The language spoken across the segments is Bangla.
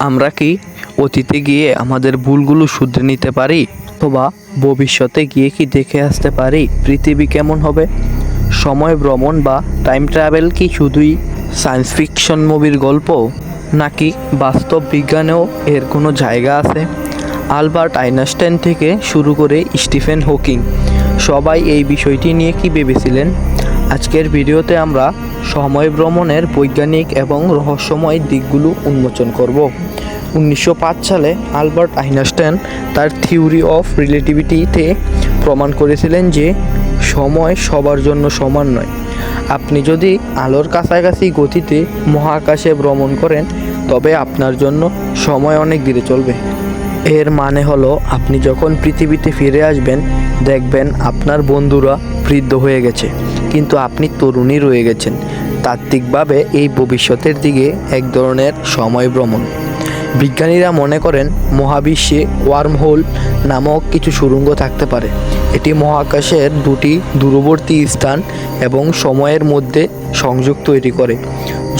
আমরা কি অতীতে গিয়ে আমাদের ভুলগুলো শুধরে নিতে পারি, অথবা ভবিষ্যতে গিয়ে কি দেখে আসতে পারি পৃথিবী কেমন হবে? সময় ভ্রমণ বা টাইম ট্রাভেল কি শুধুই সায়েন্স ফিকশন মুভির গল্প, নাকি বাস্তব বিজ্ঞানেও এর কোনো জায়গা আছে? আলবার্ট আইনস্টাইন থেকে শুরু করে স্টিফেন হকিং সবাই এই বিষয়টি নিয়ে কি ভেবেছিলেন? আজকের ভিডিওতে আমরা সময় ভ্রমণের বৈজ্ঞানিক এবং রহস্যময় দিকগুলো উন্মোচন করব। 1905 সালে আলবার্ট আইনস্টাইন তার থিওরি অফ রিলেটিভিটিতে প্রমাণ করেছিলেন যে সময় সবার জন্য সমান নয়। আপনি যদি আলোর কাছাকাছি গতিতে মহাকাশে ভ্রমণ করেন, তবে আপনার জন্য সময় অনেক ধীরে চলবে। এর মানে হলো, আপনি যখন পৃথিবীতে ফিরে আসবেন, দেখবেন আপনার বন্ধুরা বৃদ্ধ হয়ে গেছে, কিন্তু আপনি তরুণী রয়ে গেছেন। তাত্ত্বিকভাবে এই ভবিষ্যতের দিকে এক ধরনের সময় ভ্রমণ। বিজ্ঞানীরা মনে করেন মহাবিশ্বে ওয়ার্মহোল নামক কিছু সুড়ঙ্গ থাকতে পারে। এটি মহাকাশের দুটি দূরবর্তী স্থান এবং সময়ের মধ্যে সংযোগ তৈরি করে।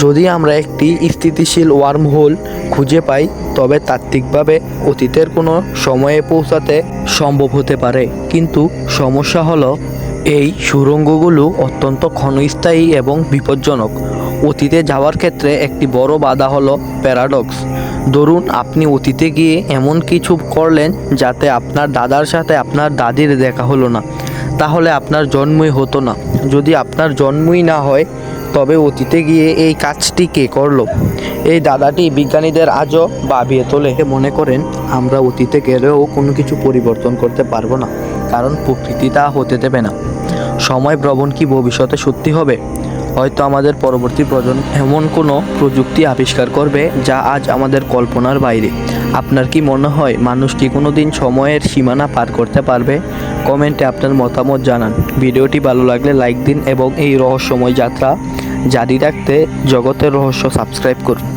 যদি আমরা একটি স্থিতিশীল ওয়ার্মহোল খুঁজে পাই, তবে তাত্ত্বিকভাবে অতীতের কোনো সময়ে পৌঁছাতে সম্ভব হতে পারে। কিন্তু সমস্যা হলো, এই সুড়ঙ্গগুলো অত্যন্ত ক্ষণস্থায়ী এবং বিপজ্জনক। অতীতে যাওয়ার ক্ষেত্রে একটি বড় বাধা হলো প্যারাডক্স। ধরুন, আপনি অতীতে গিয়ে এমন কিছু করলেন যাতে আপনার দাদার সাথে আপনার দাদির দেখা হলো না, তাহলে আপনার জন্মই হতো না। যদি আপনার জন্মই না হয়, তবে অতীতে গিয়ে এই কাজটি কে করলো? এই দাদাটি বিজ্ঞানীদের আজও ভাবিয়ে তোলে। মনে করেন আমরা অতীতে গেলেও কোনো কিছু পরিবর্তন করতে পারবো না, কারণ প্রকৃতি তা হতে দেবে না। সময় ভ্রমণ কি ভবিষ্যতে সত্যি হবে? হয়তো আমাদের পরবর্তী প্রজন্ম এমন কোনো প্রযুক্তি আবিষ্কার করবে যা আজ আমাদের কল্পনার বাইরে। আপনার কি মনে হয় মানুষ কি কোনো দিন সময়ের সীমানা পার করতে পারবে? কমেন্টে আপনার মতামত জানান। ভিডিওটি ভালো লাগলে লাইক দিন এবং এই রহস্যময় যাত্রা জারি রাখতে জগতের রহস্য সাবস্ক্রাইব করুন।